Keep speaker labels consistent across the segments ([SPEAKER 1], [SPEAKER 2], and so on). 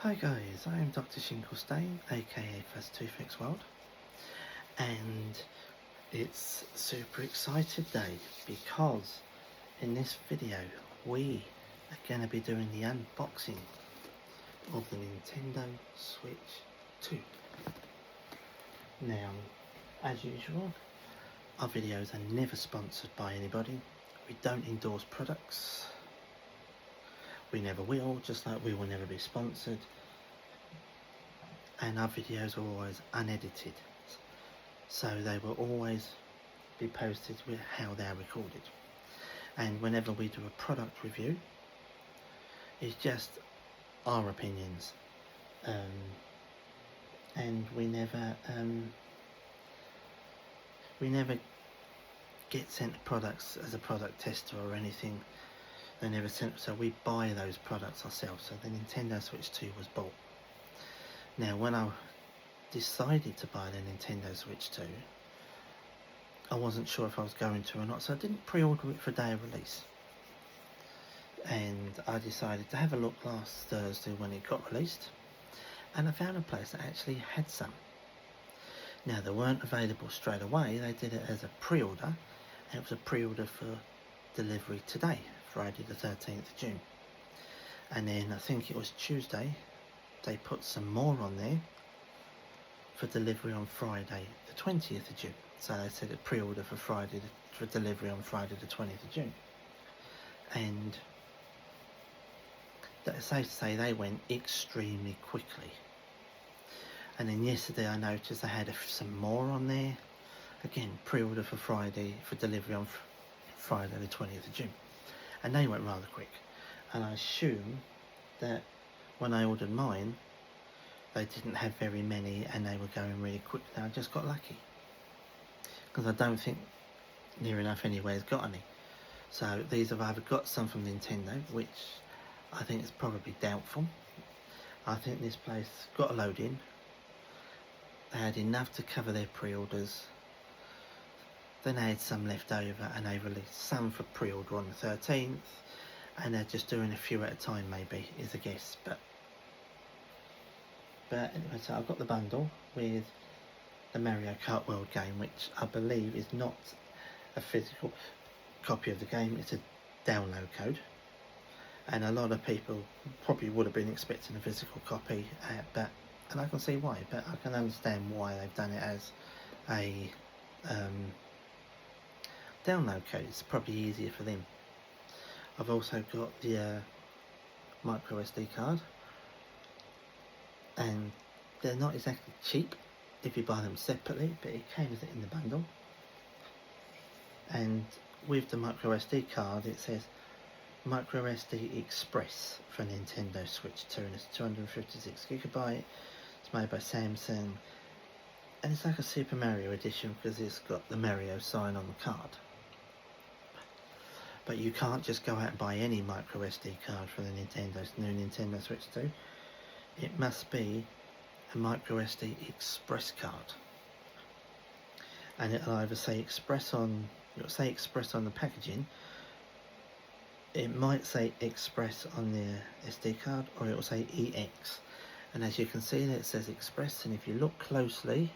[SPEAKER 1] Hi guys, I am Dr. Shinglestein, aka FastToothXWorld, and it's a super excited day because in this video we are going to be doing the unboxing of the Nintendo Switch 2. Now, as usual, our videos are never sponsored by anybody. We don't endorse products. We never will, just like we will never be sponsored. And our videos are always unedited, so they will always be posted with how they're recorded. And whenever we do a product review, it's just our opinions, and we never get sent products as a product tester or anything. They never sent, so we buy those products ourselves. So the Nintendo Switch 2 was bought. Now, when I decided to buy the Nintendo Switch 2, I wasn't sure if I was going to or not, so I didn't pre-order it for day of release. And I decided to have a look last Thursday when it got released, and I found a place that actually had some. Now, they weren't available straight away. They did it as a pre-order, and it was a pre-order for delivery today, Friday the 13th of June. And then I think it was Tuesday, they put some more on there for delivery on Friday the 20th of June. So they said a pre-order for delivery on Friday the 20th of June. And that's safe to say they went extremely quickly. And then yesterday I noticed they had some more on there. Again, pre-order for Friday for delivery on Friday the 20th of June. And they went rather quick. And I assume that when I ordered mine, they didn't have very many and they were going really quick. Now I just got lucky, because I don't think near enough anywhere's got any. So these have either got some from Nintendo, which I think is probably doubtful. I think this place got a load in. They had enough to cover their pre-orders. Then they had some left over and they released some for pre-order on the 13th, and they're just doing a few at a time, maybe, is a guess. But anyway, so I've got the bundle with the Mario Kart World game, which I believe is not a physical copy of the game, it's a download code. And a lot of people probably would have been expecting a physical copy, and I can see why, but I can understand why they've done it as a download code. It's probably easier for them. I've also got the micro SD card, and they're not exactly cheap if you buy them separately, but it came with it in the bundle. And with the micro SD card, it says micro SD Express for Nintendo Switch 2, and it's 256 gigabyte. It's made by Samsung, and it's like a Super Mario edition because it's got the Mario sign on the card. But you can't just go out and buy any micro SD card for the new Nintendo Switch 2. It must be a micro SD Express card, and it'll either say Express on the packaging. It might say Express on the SD card, or it will say EX. And as you can see, it says Express, and if you look closely,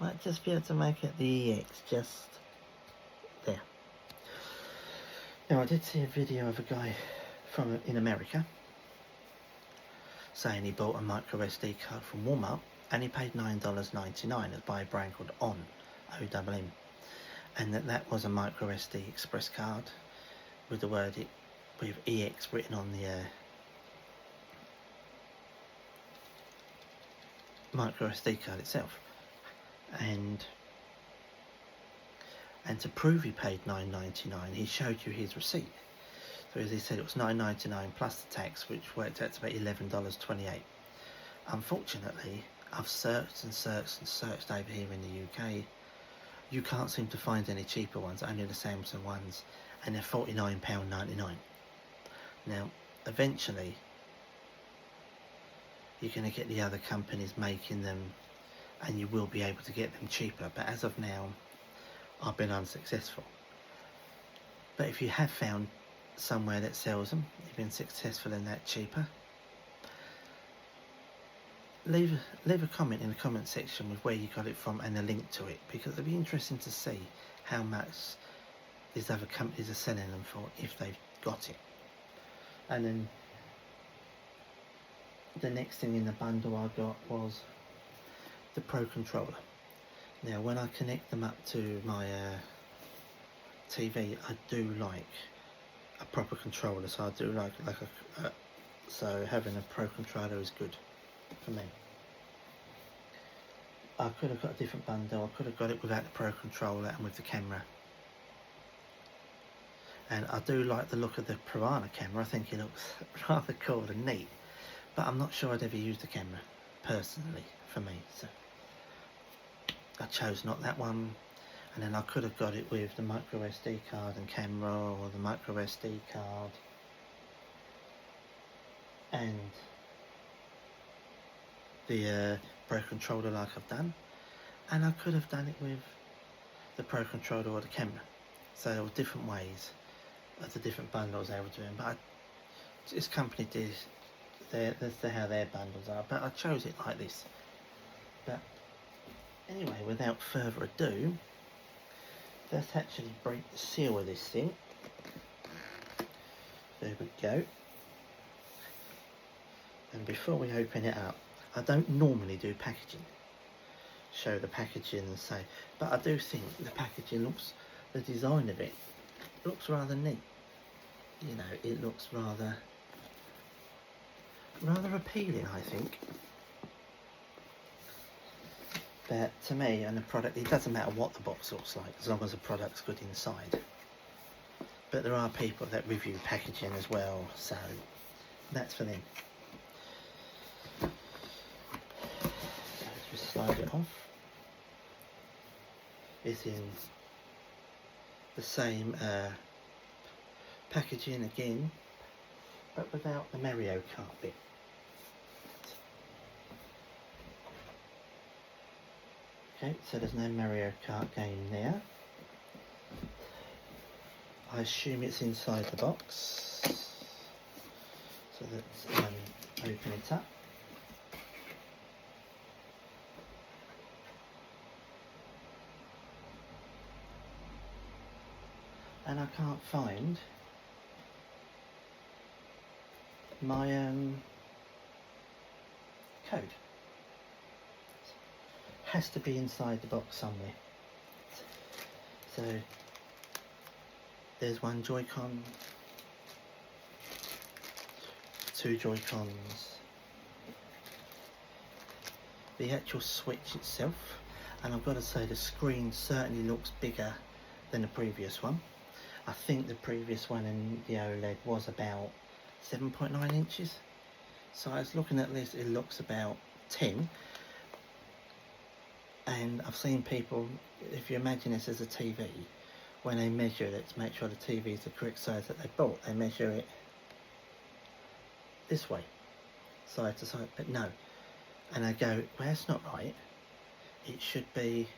[SPEAKER 1] might just be able to make it the EX just there. Now, I did see a video of a guy in America saying he bought a micro SD card from Walmart, and he paid $9.99 by a brand called OMM, and that was a micro SD Express card with the word with EX written on the micro SD card itself. And to prove he paid $9.99, he showed you his receipt. So as he said, it was $9.99 plus the tax, which worked out to about $11.28. Unfortunately, I've searched and searched and searched over here in the UK. You can't seem to find any cheaper ones, only the Samsung ones, and they're £49.99. Now, eventually, you're going to get the other companies making them, and you will be able to get them cheaper, but as of now, I've been unsuccessful. But if you have found somewhere that sells them. You've been successful in that, cheaper. Leave a comment in the comment section with where you got it from and a link to it, because it'll be interesting to see how much these other companies are selling them for if they've got it. And then the next thing in the bundle I got was the Pro Controller. Now when I connect them up to my TV, I do like a proper controller, so I do like so having a Pro Controller is good for me. I could have got a different bundle. I could have got it without the Pro Controller and with the camera. And I do like the look of the Piranha camera. I think it looks rather cool and neat. But I'm not sure I'd ever use the camera, personally, for me. So I chose not that one. And then I could have got it with the micro SD card and camera, or the micro SD card and the Pro Controller like I've done. And I could have done it with the Pro Controller or the camera. So there were different ways of the different bundles they were doing. But this company did, that's how their bundles are. But I chose it like this. But anyway, without further ado, let's actually break the seal of this thing. There we go. And before we open it up, I don't normally do packaging, show the packaging and say, but I do think the packaging looks, the design of it looks rather neat. You know, it looks rather appealing, I think. But to me, and the product, it doesn't matter what the box looks like, as long as the product's good inside. But there are people that review packaging as well, so that's for them. So let's just slide it off. It's in the same packaging again, but without the Mario Kart bit. Okay, so there's no Mario Kart game there. I assume it's inside the box. So let's open it up. And I can't find my code. Has to be inside the box somewhere. So there's one Joy-Con, two Joy-Cons, the actual Switch itself, and I've got to say the screen certainly looks bigger than the previous one. I think the previous one in the OLED was about 7.9 inches. So I was looking at this, it looks about 10. And I've seen people, if you imagine this as a TV, when they measure it to make sure the TV is the correct size that they bought, they measure it this way, side to side, but no. And I go, well, that's not right. It should be,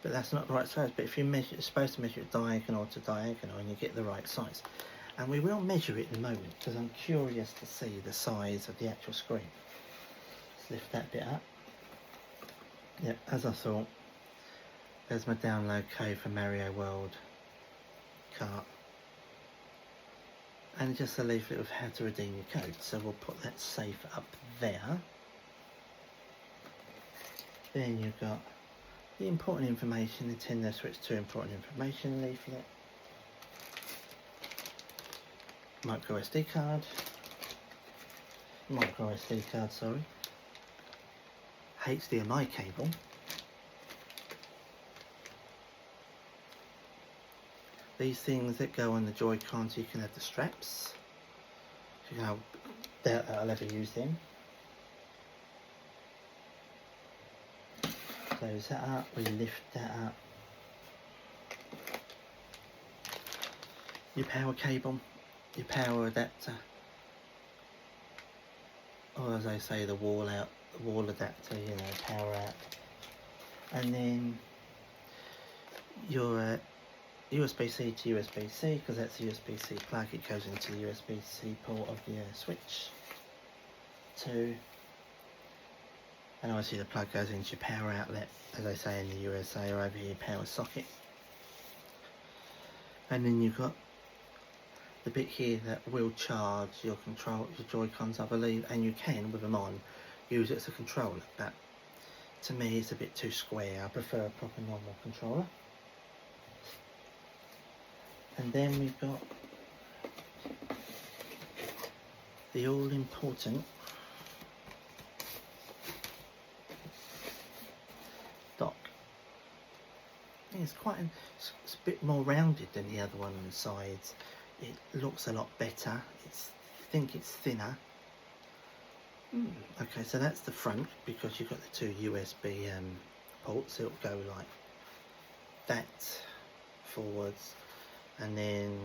[SPEAKER 1] but that's not the right size. But if you measure, it's supposed to measure it diagonal to diagonal and you get the right size. And we will measure it in a moment, because I'm curious to see the size of the actual screen. Let's lift that bit up. Yep, as I thought, there's my download code for Mario World Kart. And just a leaflet of how to redeem your code. So we'll put that safe up there. Then you've got the important information, Nintendo Switch 2 important information leaflet. Micro SD card. Sorry. HDMI cable. These things that go on the Joy-Cons, you can have the straps. You know, doubt that I'll ever use them. Close that up, we lift that up. Your power cable, your power adapter, or as I say, the wall adapter, you know, power out. And then your USB-C to USB-C, because that's the USB-C plug. It goes into the USB-C port of the switch. 2, and obviously the plug goes into your power outlet, as they say in the USA, or over here, power socket. And then you've got the bit here that will charge your Joy-Cons, I believe, and you can, with them on, use it as a controller. But to me, it's a bit too square. I prefer a proper normal controller. And then we've got the all-important dock. It's it's a bit more rounded than the other one on the sides. It looks a lot better. I think it's thinner. Okay, so that's the front, because you've got the 2 USB ports. It'll go like that forwards, and then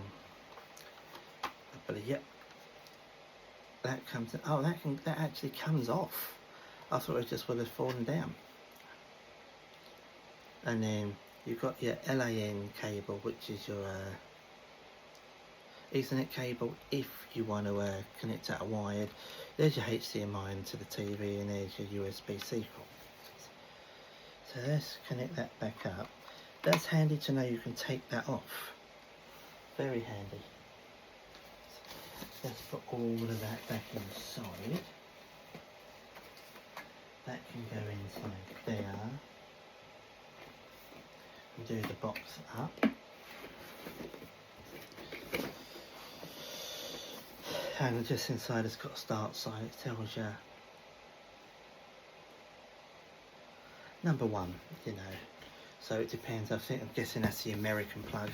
[SPEAKER 1] I believe, yep, that comes. Oh, that actually comes off. I thought it just would have fallen down. And then you've got your LAN cable, which is your Ethernet cable if you want to connect that wired. There's your HDMI into the TV, and there's your USB-C port. So let's connect that back up. That's handy to know you can take that off. Very handy. Let's put all of that back inside. That can go inside there. And do the box up. And just inside it's got a start sign. It tells you number 1, you know. So it depends. I'm guessing that's the American plug.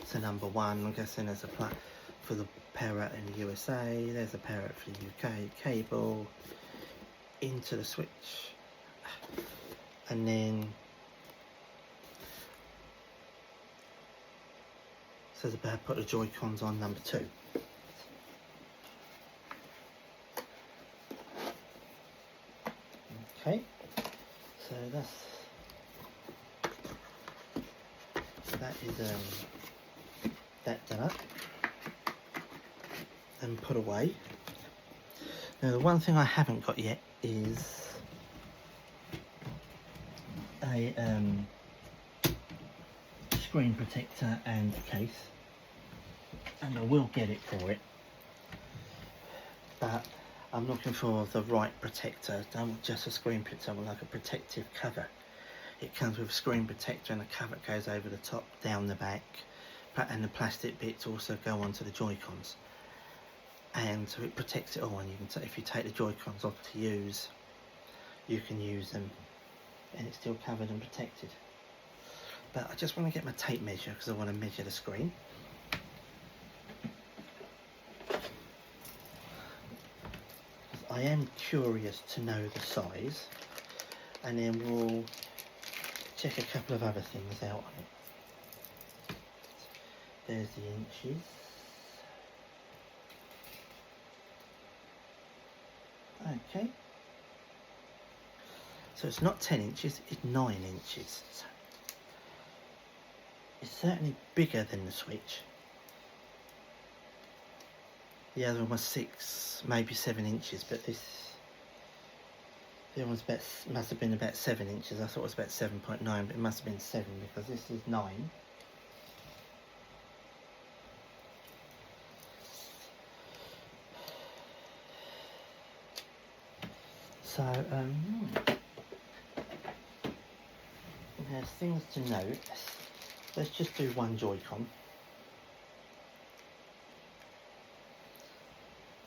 [SPEAKER 1] It's a number 1. I'm guessing there's a plug for the power out in the USA. There's a power out for the UK cable into the switch, and then says about put the Joy-Cons on number 2. Okay, so that is that done up and put away. Now the one thing I haven't got yet is a screen protector and case, and I will get it for it, but I'm looking for the right protector. I don't want just a screen protector, I want like a protective cover. It comes with a screen protector, and a cover goes over the top, down the back, and the plastic bits also go onto the Joy-Cons, and so it protects it all. And you can if you take the Joy-Cons off to use, you can use them and it's still covered and protected. But I just want to get my tape measure, because I want to measure the screen. I am curious to know the size, and then we'll check a couple of other things out on it. There's the inches. Okay. So it's not 10 inches, it's 9 inches. So it's certainly bigger than the Switch. The other one was 6, maybe 7 inches, but the other one's must have been about 7 inches. I thought it was about 7.9, but it must have been 7, because this is 9. So, there's things to note. Let's just do one Joy-Con.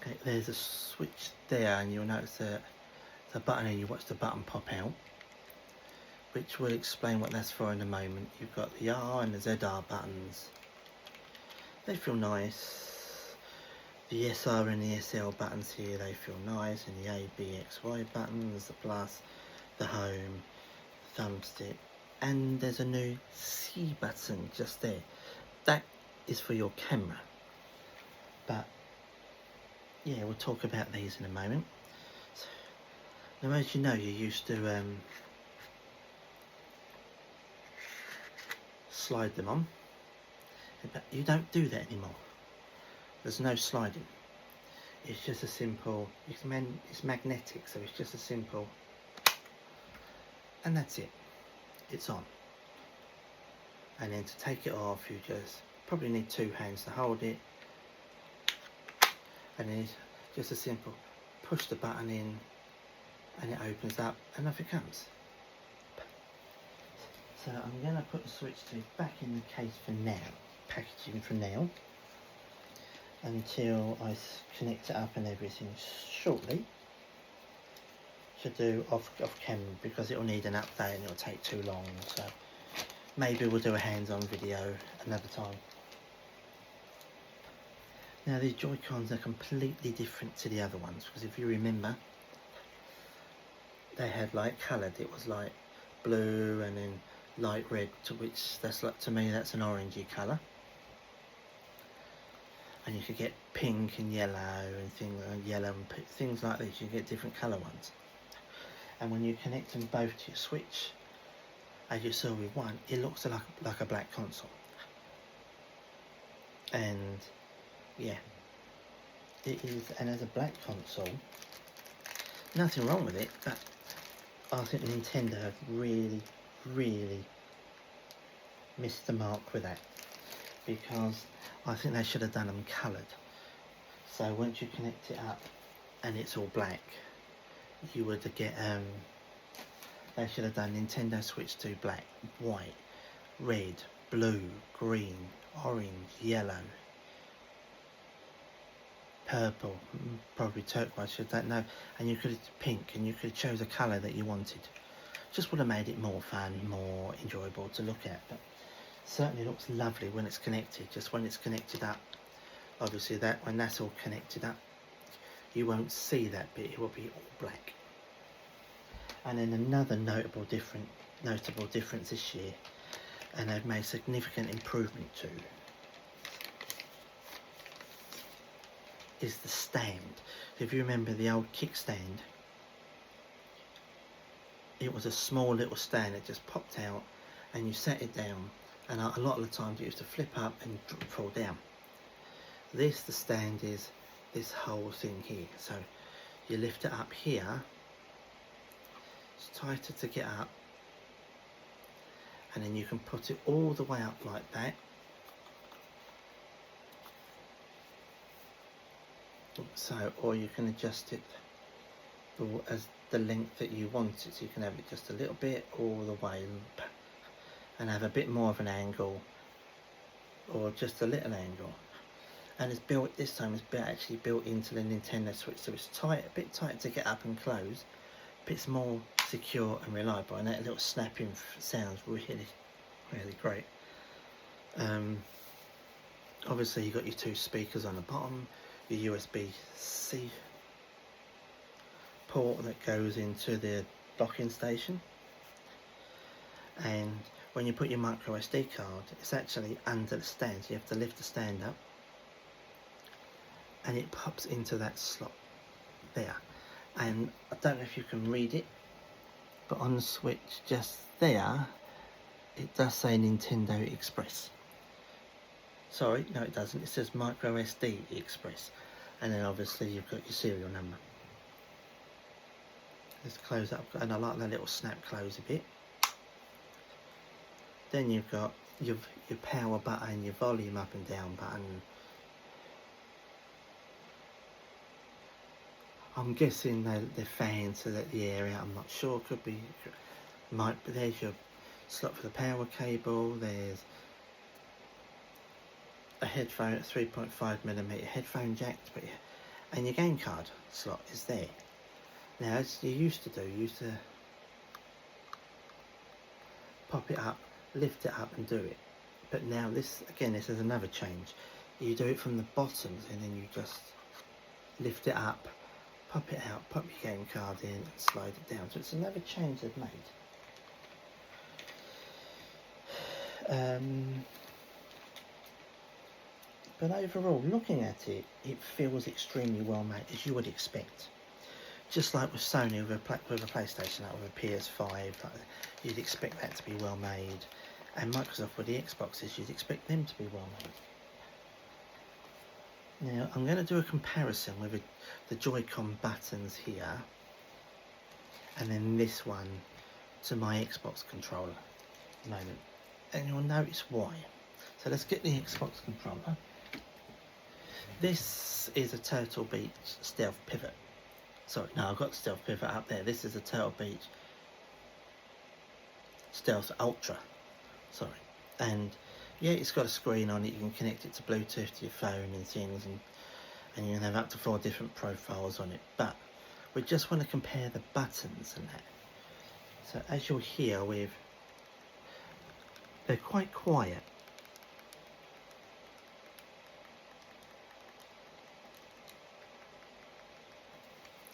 [SPEAKER 1] Okay, there's a switch there, and you'll notice that the button, and you watch the button pop out, which will explain what that's for in a moment. You've got the R and the ZR buttons. They feel nice. The SR and the SL buttons here, they feel nice, and the A, B, X, Y buttons, the plus, the home, the thumbstick, and there's a new C button just there. That is for your camera. But yeah, we'll talk about these in a moment. So, now, as you know, you're used to slide them on. But you don't do that anymore. There's no sliding. It's just a simple, it's magnetic, so it's just a simple, and that's it. It's on. And then to take it off, you just probably need 2 hands to hold it. And then it's just a simple push the button in, and it opens up, and off it comes. So I'm going to put the switch 2 back in the case for now, packaging for now, until I connect it up and everything shortly. Should do off camera because it'll need an update and it'll take too long, so maybe we'll do a hands-on video another time. Now these Joy-Cons are completely different to the other ones, because if you remember, they had like coloured, it was like blue and then light red, to which that's like, to me that's an orangey colour. And you could get pink and yellow and things like this. You get different colour ones. And when you connect them both to your switch, as you saw with one, it looks like a black console. And yeah, it is. And as a black console, nothing wrong with it, but I think Nintendo have really, really missed the mark with that, because I think they should have done them coloured. So once you connect it up and it's all black, you would get they should have done Nintendo Switch 2 black, white, red, blue, green, orange, yellow, purple, probably turquoise, I don't know, and you could have pink, and you could chose a colour that you wanted. Just would have made it more fun, more enjoyable to look at. But certainly looks lovely when it's connected. Just when it's connected up, obviously that when that's all connected up, you won't see that bit, it will be all black. And then another notable difference this year, and they've made significant improvement to, is the stand. If you remember the old kickstand, it was a small little stand that just popped out and you set it down, and a lot of the times it used to flip up and fall down. The stand is this whole thing here, so you lift it up here, it's tighter to get up, and then you can put it all the way up like that. So, or you can adjust it as the length that you want it, so you can have it just a little bit all the way up and have a bit more of an angle, or just a little angle. And it's built, this time it's actually built into the Nintendo Switch, so it's tight, a bit tight to get up and close, but it's more secure and reliable, and that little snapping sounds really, really great. Obviously you've got your 2 speakers on the bottom, your USB-C port that goes into the docking station, and when you put your micro SD card, it's actually under the stand, so you have to lift the stand up and it pops into that slot there. And I don't know if you can read it, but on the switch just there it does say Nintendo Express. Sorry, no it doesn't, it says micro SD Express, and then obviously you've got your serial number. Let's close up, and I like that little snap close a bit. Then you've got your power button, your volume up and down button. I'm guessing they're fans so that the area, I'm not sure, could be, might be. There's your slot for the power cable, there's a headphone, a 3.5mm headphone jack, and your game card slot is there. Now, as you used to do, you used to pop it up, lift it up and do it. But now this is another change. You do it from the bottom, and then you just lift it up, pop it out, pop your game card in and slide it down. So it's another change they've made. But overall, looking at it, it feels extremely well made, as you would expect. Just like with Sony with a PlayStation, like with a PS5, you'd expect that to be well made. And Microsoft with the Xboxes, you'd expect them to be well made. Now I'm going to do a comparison with the Joy-Con buttons here and then this one to my Xbox controller at the moment, and you'll notice why. So let's get the Xbox controller. This is a Turtle Beach Stealth Pivot. Sorry, no, I've got Stealth Pivot up there. This is a Turtle Beach Stealth Ultra. Sorry. And yeah, it's got a screen on it. You can connect it to Bluetooth to your phone and things, and you can have up to 4 different profiles on it. But we just want to compare the buttons and that. So as you'll hear, they're quite quiet.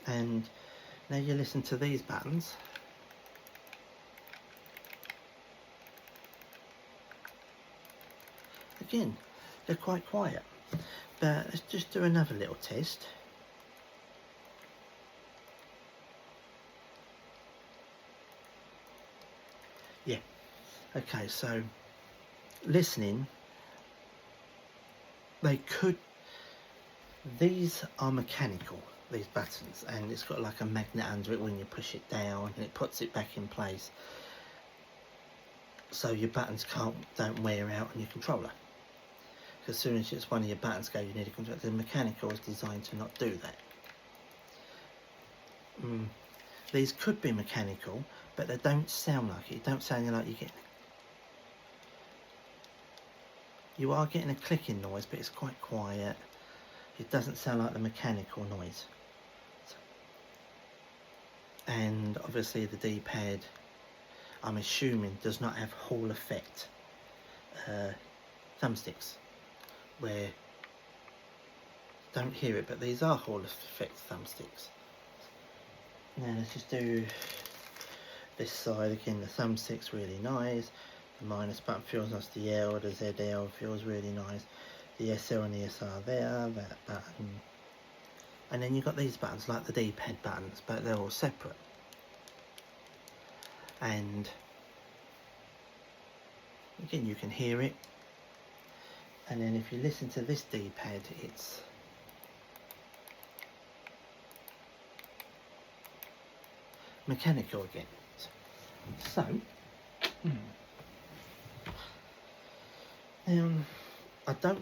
[SPEAKER 1] And now you listen to these buttons. Again, they're quite quiet. But let's just do another little test. Yeah. Okay, so listening, these are mechanical, these buttons, and it's got like a magnet under it when you push it down and it puts it back in place. So your buttons don't wear out on your controller. As soon as it's one of your buttons go, you need a controller. The mechanical is designed to not do that. These could be mechanical, but they don't sound like it. It don't sound like you are getting a clicking noise, but it's quite quiet. It doesn't sound like the mechanical noise. And obviously the D-pad, I'm assuming, does not have Hall effect thumbsticks, where don't hear it, but these are Hall effect thumbsticks. Now let's just do this side again. The thumbstick's really nice. The minus button feels nice. The L, the ZL feels really nice. The SL and the SR there, that button. And then you've got these buttons like the D-pad buttons, but they're all separate. And again, you can hear it. And then if you listen to this D-pad, it's mechanical again. So,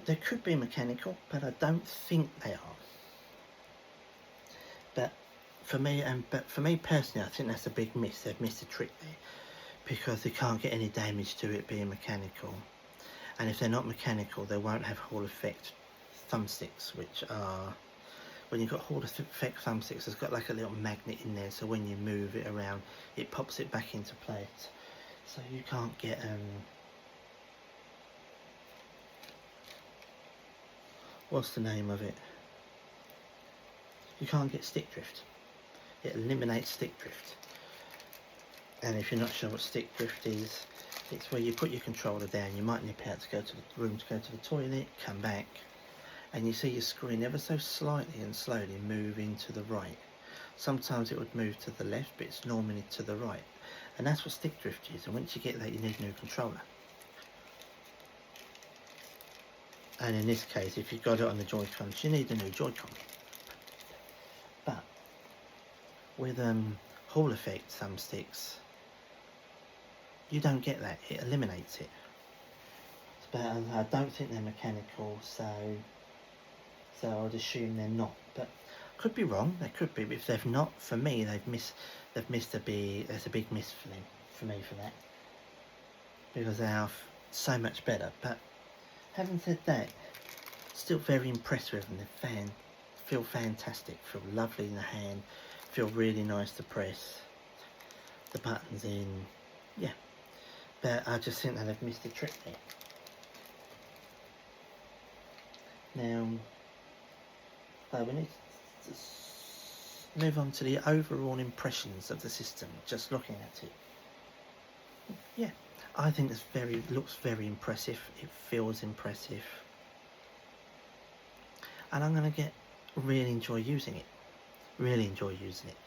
[SPEAKER 1] they could be mechanical, but I don't think they are. But for me personally, I think that's a big miss. They've missed a trick there, because they can't get any damage to it being mechanical. And if they're not mechanical, they won't have Hall effect thumbsticks, which are, when you've got Hall effect thumbsticks, it's got like a little magnet in there, so when you move it around, it pops it back into place. So you can't get what's the name of it? You can't get stick drift. It eliminates stick drift. And if you're not sure what stick drift is, it's where you put your controller down, you might nip out to go to the room to go to the toilet, come back, and you see your screen ever so slightly and slowly moving to the right. Sometimes it would move to the left, but it's normally to the right. And that's what stick drift is, and once you get that, you need a new controller. And in this case, if you've got it on the Joy-Cons, you need a new Joy-Con. But with Hall effect thumbsticks, you don't get that. It eliminates it. But I don't think they're mechanical, so I'd assume they're not. But could be wrong. They could be. But if they've not, for me, they've missed there's a big miss for me for that, because they are so much better. But having said that, still very impressed with them. They feel fantastic. Feel lovely in the hand. Feel really nice to press. The buttons in, yeah. But I just think that they've missed a trick there. Now, so we need to move on to the overall impressions of the system, just looking at it. Yeah, I think it looks very impressive. It feels impressive. And I'm going to really enjoy using it. Really enjoy using it.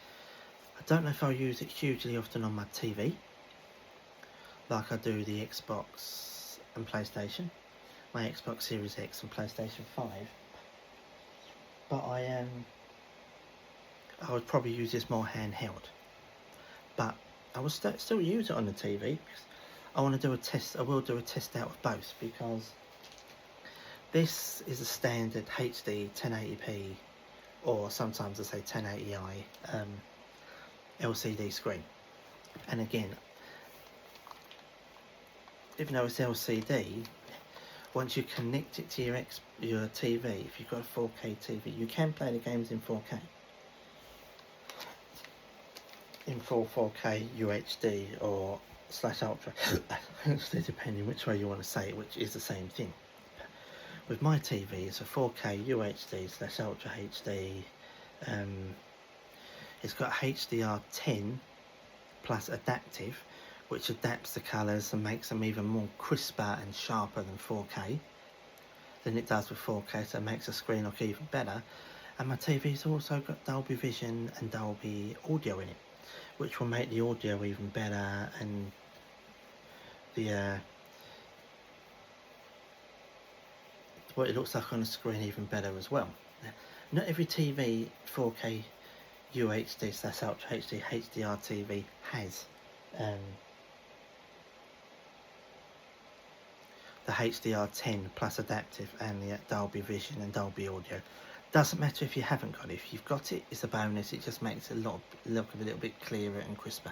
[SPEAKER 1] I don't know if I'll use it hugely often on my TV. like I do the Xbox and PlayStation, my Xbox Series X and PlayStation 5. But I would probably use this more handheld. But I will still use it on the TV because I want to do a test. I will do a test out of both, because this is a standard HD 1080p, or sometimes I say 1080i LCD screen. And again, even though it's LCD, once you connect it to your TV, if you've got a 4K TV, you can play the games in 4K. In full 4K UHD or /Ultra, depending which way you want to say it, which is the same thing. With my TV, it's a 4K UHD /Ultra HD. It's got HDR10 plus adaptive, which adapts the colours and makes them even more crisper and sharper than 4K than it does with 4K, so it makes the screen look even better. And my TV's also got Dolby Vision and Dolby Audio in it, which will make the audio even better, and the what it looks like on the screen even better as well. Now, not every TV 4K UHD /Ultra HD HDR TV has the HDR10 plus adaptive and the Dolby Vision and Dolby Audio. Doesn't matter if you haven't got it. If you've got it, it's a bonus. It just makes it look a little bit clearer and crisper.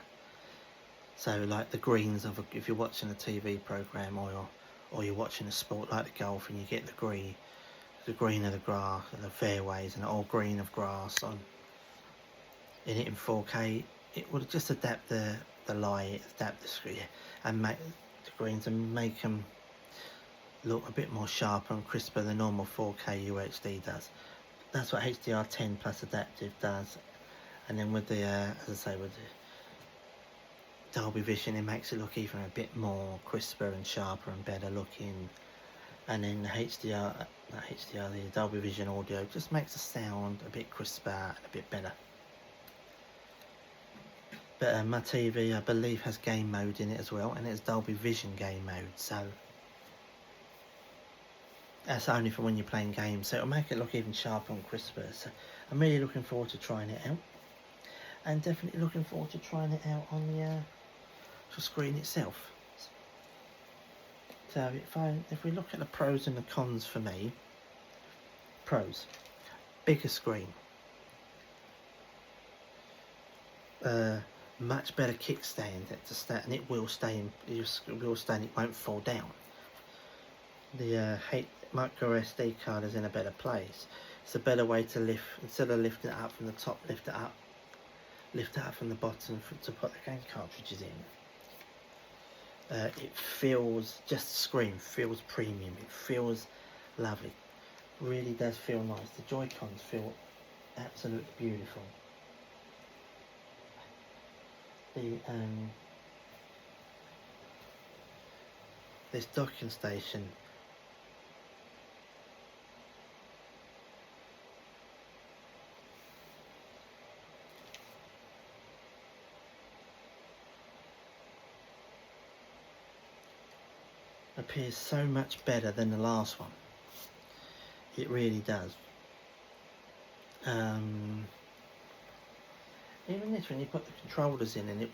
[SPEAKER 1] So like the greens of if you're watching a TV program, or you're watching a sport like the golf, and you get the green of the grass, the fairways, and all green of grass in it in 4K, it will just adapt the light, adapt the screen, and make the greens and make them look a bit more sharper and crisper than normal 4K UHD does. That's what HDR10 plus adaptive does. And then with the, as I say, with the Dolby Vision, it makes it look even a bit more crisper and sharper and better looking. And then the the Dolby Vision Audio just makes the sound a bit crisper and a bit better. But my TV, I believe, has game mode in it as well, and it's Dolby Vision game mode, so that's only for when you're playing games, so it'll make it look even sharper and crisper. So I'm really looking forward to trying it out, and definitely looking forward to trying it out on the screen itself. So if we look at the pros and the cons for me, pros: bigger screen, much better kickstand and it will stay in. It won't fall down. The micro SD card is in a better place. It's a better way to lift, instead of lifting it up from the top, lift it up from the bottom to put the game cartridges in. It feels, just the screen feels premium. It feels lovely. Really does feel nice. The Joy-Cons feel absolutely beautiful. This docking station appears so much better than the last one. It really does. Even this, when you put the controllers in,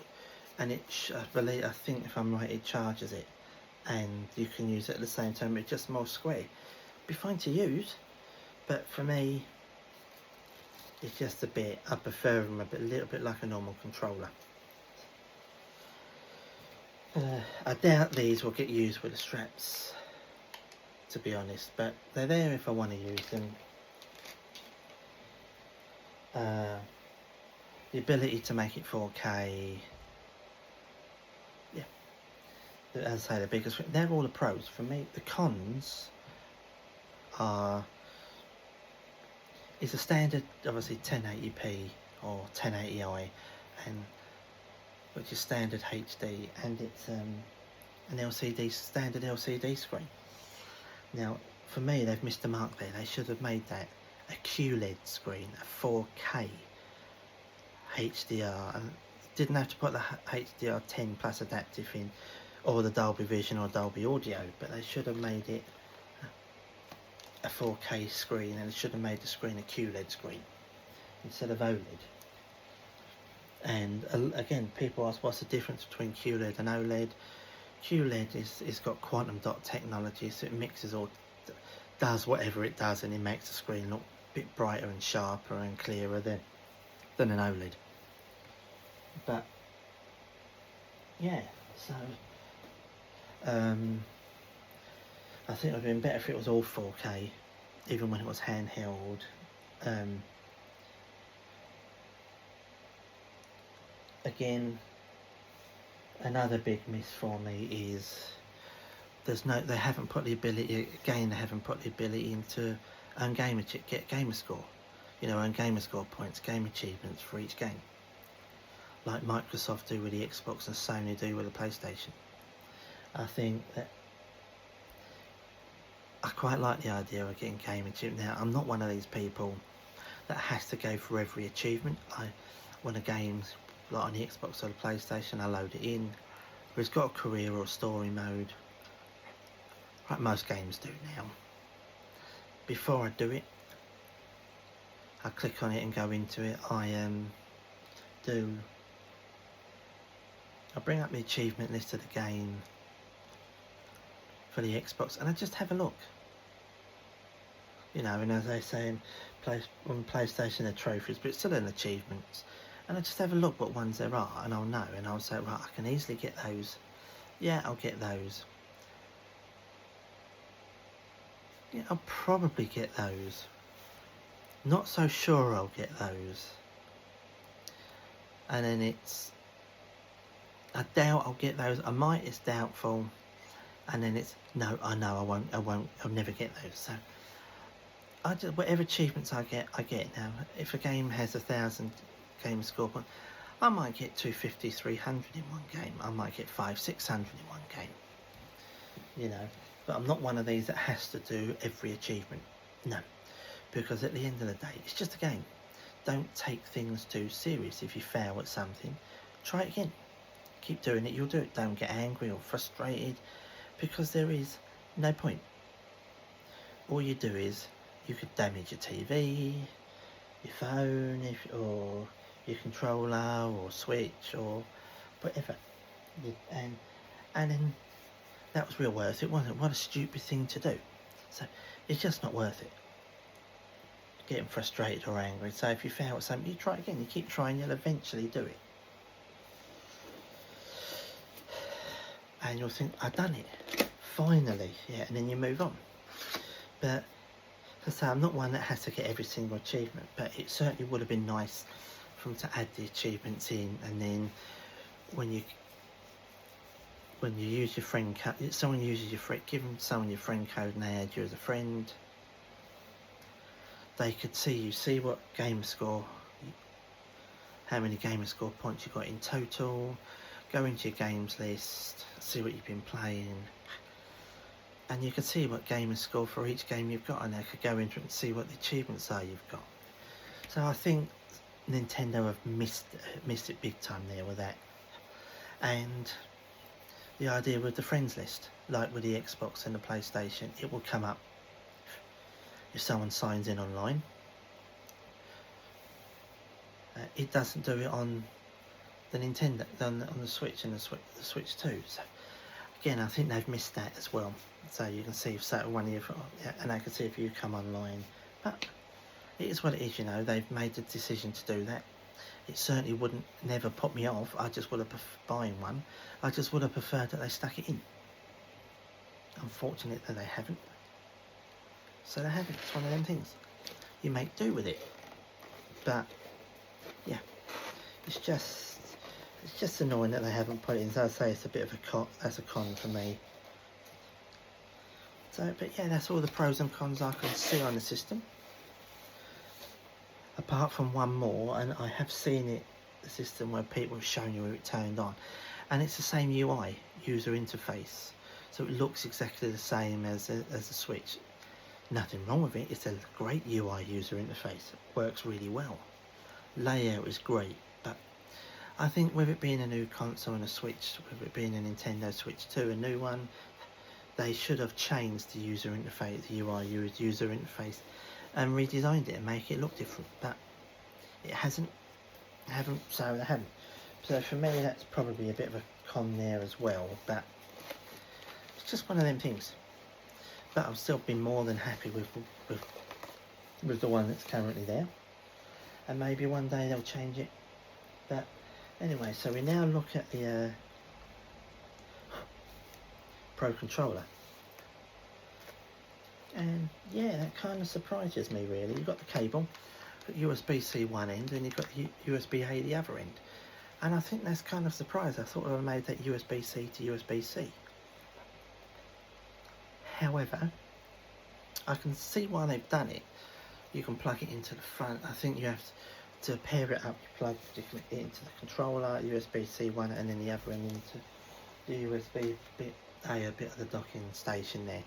[SPEAKER 1] I think if I'm right, it charges it, and you can use it at the same time. It's just more square. Be fine to use, but for me, it's just a bit. I prefer them a little bit like a normal controller. I doubt these will get used with the straps, to be honest, but they're there if I want to use them. The ability to make it 4K, yeah, as I say, the biggest, they're all the pros. For me, the cons is a standard, obviously 1080p or 1080i, and which is standard HD, and it's an standard LCD screen. Now, for me, they've missed the mark there. They should have made that a QLED screen, a 4K HDR, and didn't have to put the HDR10 plus adaptive in, or the Dolby Vision or Dolby Audio, but they should have made it a 4K screen, and they should have made the screen a QLED screen instead of OLED. And again, people ask what's the difference between QLED and OLED. QLED is got quantum dot technology, so it mixes or does whatever it does, and it makes the screen look a bit brighter and sharper and clearer than an OLED. But yeah, so I think it would have been better if it was all 4K, even when it was handheld. Again, another big miss for me is they haven't put the ability into earn get gamer score, earn gamer score points, game achievements for each game, like Microsoft do with the Xbox and Sony do with the PlayStation. I think that I quite like the idea of getting game achievement. Now, I'm not one of these people that has to go for every achievement. When a game's like on the Xbox or the PlayStation, I load it in. If it's got a career or story mode, like most games do now, before I do it, I click on it and go into it. I bring up the achievement list of the game for the Xbox, and I just have a look. And as they say on PlayStation, they're trophies, but it's still an achievements. And I just have a look what ones there are, and I'll know, and I'll say, right, I can easily get those. Yeah, I'll get those. Yeah, I'll probably get those. Not so sure I'll get those. And then I doubt I'll get those. I might, it's doubtful. And then it's, no, I know I won't, I'll never get those. So whatever achievements I get. Now, if a game has 1,000 gamer score points, I might get 250, 300 in one game. I might get 500, 600 in one game. But I'm not one of these that has to do every achievement. No, because at the end of the day, it's just a game. Don't take things too serious. If you fail at something, try it again. Keep doing it, you'll do it. Don't get angry or frustrated, because there is no point. All you do is, you could damage your TV, your phone, or your controller, or switch, or whatever. And then that was real worth it, wasn't it? What a stupid thing to do. So it's just not worth it. Getting frustrated or angry. So if you fail at something, you try again. You keep trying, you'll eventually do it. And you'll think, I've done it. Finally. Yeah, and then you move on. But as I say, I'm not one that has to get every single achievement, but it certainly would have been nice for them to add the achievements in, and then when you use your friend code, someone uses your friend, give them someone your friend code and they add you as a friend, they could see what gamer score, how many gamer score points you got in total, go into your games list, see what you've been playing, and you can see what gamer score for each game you've got, and they could go into it and see what the achievements are you've got. So I think Nintendo have missed it big time there with that. And the idea with the friends list, like with the Xbox and the PlayStation, it will come up if someone signs in online. It doesn't do it on the Nintendo, on the Switch and the Switch 2. So again, I think they've missed that as well. So you can see if one of you, and I can see if you come online. But it is what it is, They've made the decision to do that. It certainly wouldn't never put me off. I just would have buying one. I just would have preferred that they stuck it in. Unfortunate that they haven't. So they haven't. It's one of them things. You make do with it. But yeah, it's just annoying that they haven't put it in. As I say, it's a bit of a con. That's a con for me. So, but yeah, that's all the pros and cons I can see on the system. Apart from one more, and I have seen it, the system where people have shown you where it turned on, and it's the same UI, user interface, so it looks exactly the same as the Switch. Nothing wrong with it. It's a great UI user interface. It works really well. Layout is great, but I think with it being a new console and a Switch, with it being a Nintendo Switch 2, a new one, they should have changed the user interface, the UI user interface, and redesigned it and make it look different. But it hasn't. So they haven't. So for me, that's probably a bit of a con there as well. But it's just one of them things. But I've still been more than happy with the one that's currently there. And maybe one day they'll change it. But anyway, so we now look at the Pro Controller. And yeah, that kind of surprises me really. You've got the cable, got USB-C one end, and you've got USB-A the other end. And I think that's kind of surprised. I thought they would have made that USB-C to USB-C. However, I can see why they've done it. You can plug it into the front. I think you have to pair it up. You plug it into the controller, USB-C one, and then the other end into the USB bit a bit of the docking station there,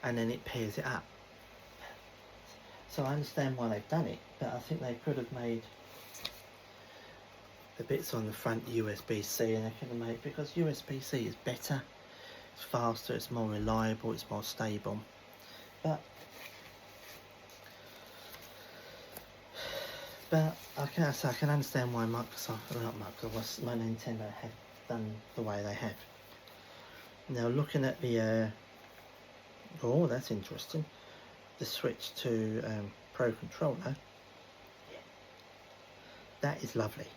[SPEAKER 1] and then it pairs it up. So I understand why they've done it, but I think they could have made the bits on the front USB-C, and they could have made, because USB-C is better, it's faster, it's more reliable, it's more stable. But I can understand why Nintendo have done the way they have. Now looking at the oh, that's interesting, the switch to Pro Controller, that is lovely.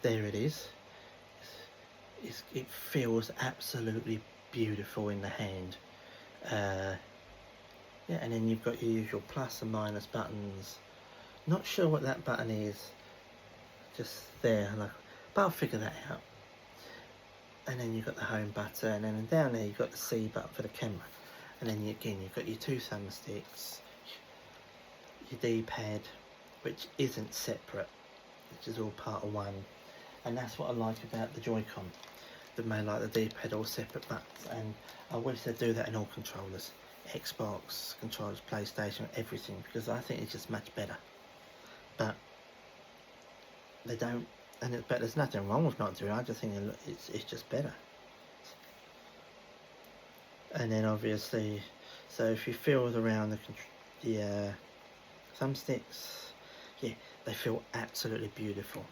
[SPEAKER 1] There it is. It feels absolutely beautiful in the hand. Yeah, and then you've got your usual plus and minus buttons. Not sure what that button is, just there, but I'll figure that out. And then you've got the home button, and then down there you've got the C button for the camera. And then again you've got your two thumbsticks, your D-pad, which isn't separate, which is all part of one. And that's what I like about the Joy-Con. They made like the D-pad all separate buttons, and I wish they'd do that in all controllers. Xbox controllers, PlayStation, everything, because I think it's just much better. But they don't, but there's nothing wrong with not doing it. I just think it's just better. And then obviously, so if you feel around the thumbsticks, yeah, they feel absolutely beautiful.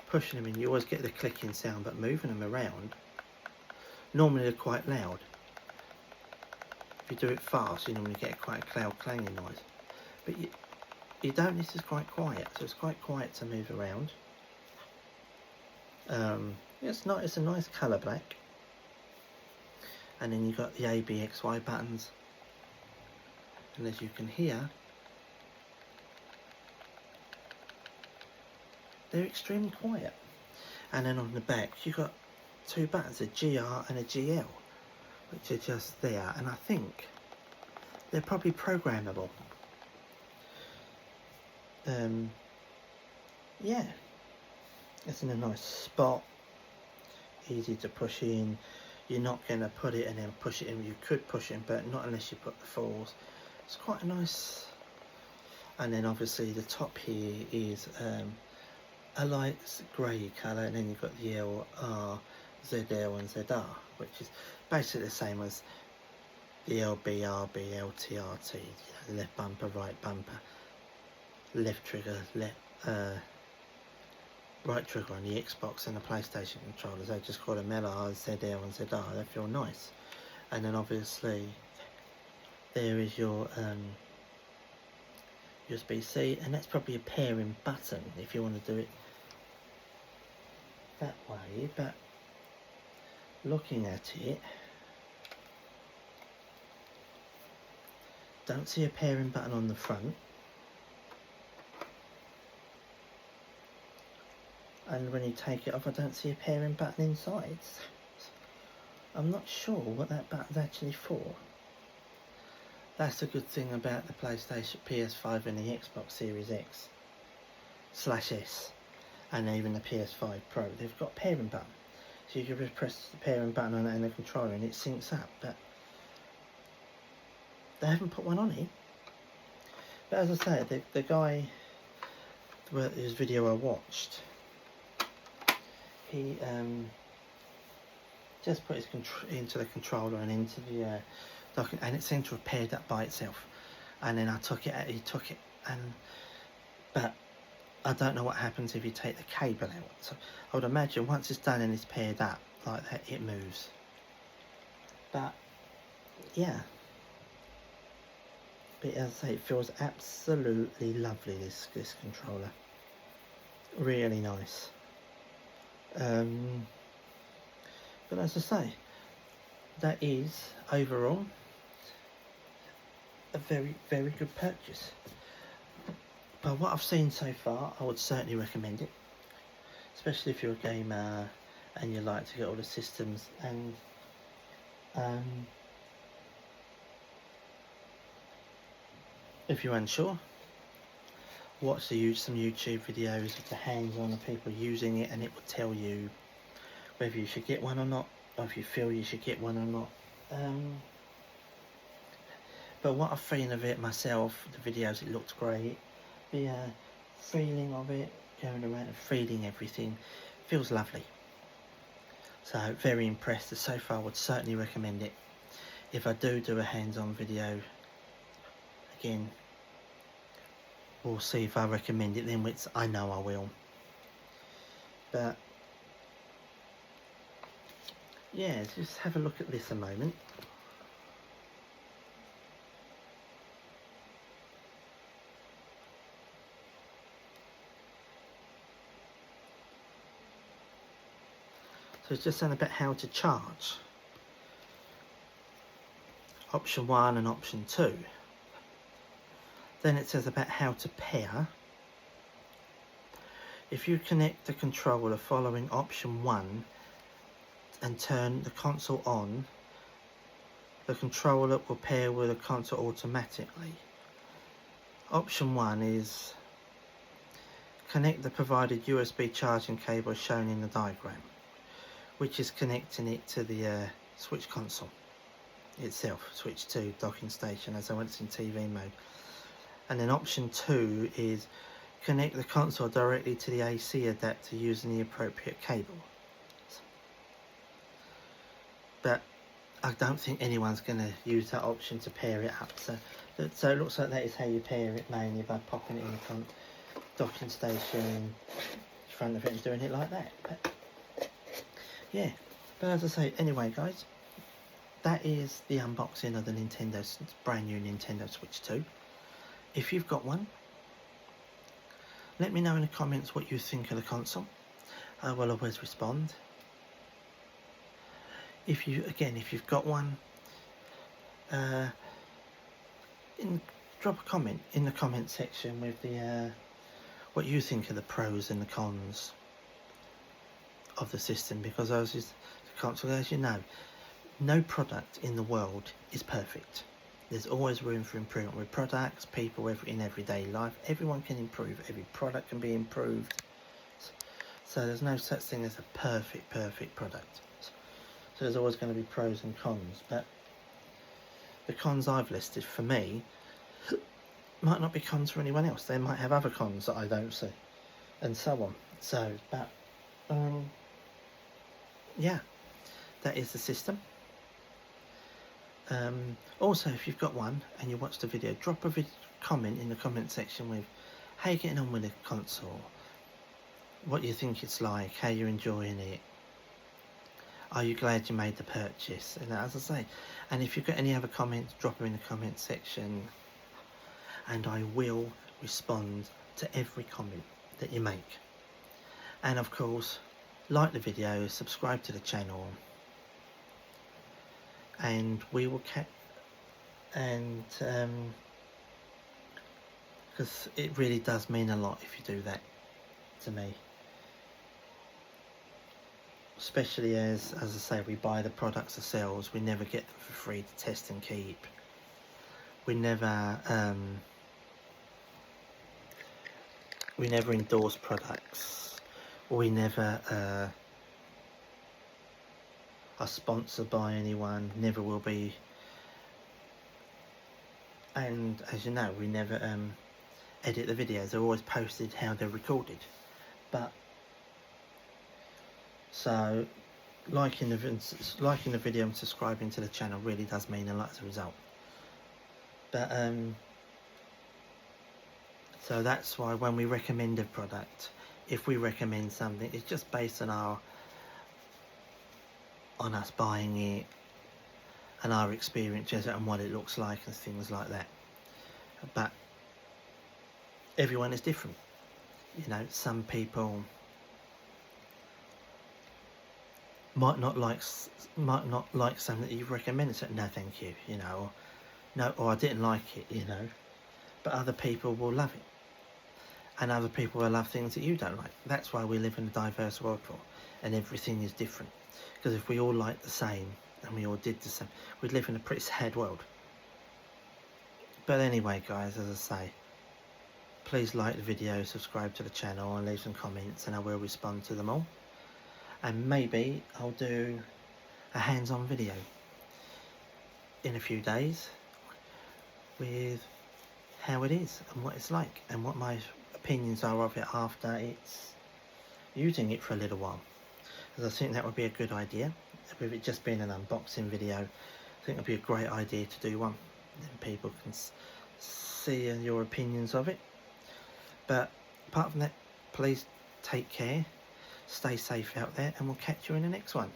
[SPEAKER 1] Pushing them in, you always get the clicking sound, but moving them around, normally they're quite loud. If you do it fast, you normally get quite a loud clanging noise. But you don't, this is quite quiet, so it's quite quiet to move around. It's a nice colour black. And then you've got the A, B, X, Y buttons. And as you can hear, they're extremely quiet. And then on the back, you've got two buttons, a GR and a GL, which are just there. And I think they're probably programmable. Yeah, it's in a nice spot, easy to push in. You're not going to put it and then push it in. You could push it in, but not unless you put the falls. It's quite a nice. And then obviously the top here is a light grey colour, and then you've got the L, R, ZL and ZR, which is basically the same as the LB, RB, LT, RT. You know, left bumper, right bumper, left trigger, right trigger on the Xbox and the PlayStation controllers. They just call them LR, ZL and ZR. They feel nice. And then obviously there is your USB-C, and that's probably a pairing button if you want to do it that way. But looking at it, don't see a pairing button on the front. And when you take it off, I don't see a pairing button inside. I'm not sure what that button's actually for. That's the good thing about the PlayStation, PS5 and the Xbox Series X/S, and even the PS5 Pro. They've got a pairing button. So you can just press the pairing button on it and the controller and it syncs up. But they haven't put one on it. But as I say, the guy whose video I watched, he just put his into the controller and into the dock, and it seemed to have paired up by itself. And then I took it out, he took it, and but I don't know what happens if you take the cable out. So I would imagine once it's done and it's paired up like that, it moves. But yeah, but as I say, it feels absolutely lovely, this controller. Really nice. But as I say, that is overall a very, very good purchase. But what I've seen so far, I would certainly recommend it, especially if you're a gamer and you like to get all the systems. And if you're unsure, watch some YouTube videos of the hands-on of people using it, and it will tell you whether you should get one or not, or if you feel you should get one or not. But what I've seen of it myself, the videos, it looked great. The feeling of it, going around and feeling everything, feels lovely. So very impressed. So far, I would certainly recommend it. If I do a hands-on video again, we'll see if I recommend it then, which I know I will. But yeah, just have a look at this a moment. So it's just saying about how to charge. Option 1 and option 2. Then it says about how to pair. If you connect the controller following option 1 and turn the console on, the controller will pair with the console automatically. Option 1 is connect the provided USB charging cable shown in the diagram, which is connecting it to the Switch console itself, Switch 2 docking station, as I went in TV mode. And then option 2 is connect the console directly to the AC adapter using the appropriate cable. But I don't think anyone's going to use that option to pair it up. So it looks like that is how you pair it, mainly by popping it in the front docking station in front of it and doing it like that. But yeah, but as I say, anyway guys, that is the unboxing of the brand new Nintendo Switch 2. If you've got one, let me know in the comments what you think of the console. I will always respond. If you've got one, drop a comment in the comment section with the what you think of the pros and the cons of the system, because the console, as you know, no product in the world is perfect. There's always room for improvement with products, people, in everyday life. Everyone can improve. Every product can be improved. So there's no such thing as a perfect product. So there's always going to be pros and cons. But the cons I've listed for me might not be cons for anyone else. They might have other cons that I don't see, and so on. So, but yeah, that is the system. Also, if you've got one and you watched the video, drop a comment in the comment section with how you're getting on with the console, what you think it's like, how you're enjoying it, are you glad you made the purchase, and as I say, and if you've got any other comments, drop them in the comment section and I will respond to every comment that you make. And of course, like the video, subscribe to the channel, and we will because it really does mean a lot if you do that to me, especially as I say, we buy the products ourselves. We never get them for free to test and keep. We never endorse products. We never are sponsored by anyone, never will be. And as you know, we never edit the videos. They're always posted how they're recorded. But So liking the video and subscribing to the channel really does mean a lot as a result. But so that's why when we recommend a product, if we recommend something, it's just based on us buying it and our experiences and what it looks like and things like that. But everyone is different, you know. Some people might not like something that you've recommended, so no thank you, you know, or no, or I didn't like it, you know. But other people will love it, and other people will love things that you don't like. That's why we live in a diverse world, and everything is different. Because if we all liked the same and we all did the same, we'd live in a pretty sad world. But anyway, guys, as I say, please like the video, subscribe to the channel, and leave some comments, and I will respond to them all. And maybe I'll do a hands-on video in a few days with how it is and what it's like and what my opinions are of it after it's using it for a little while. Because I think that would be a good idea. With it just being an unboxing video, I think it would be a great idea to do one. Then people can see your opinions of it. But apart from that, please take care, stay safe out there, and we'll catch you in the next one.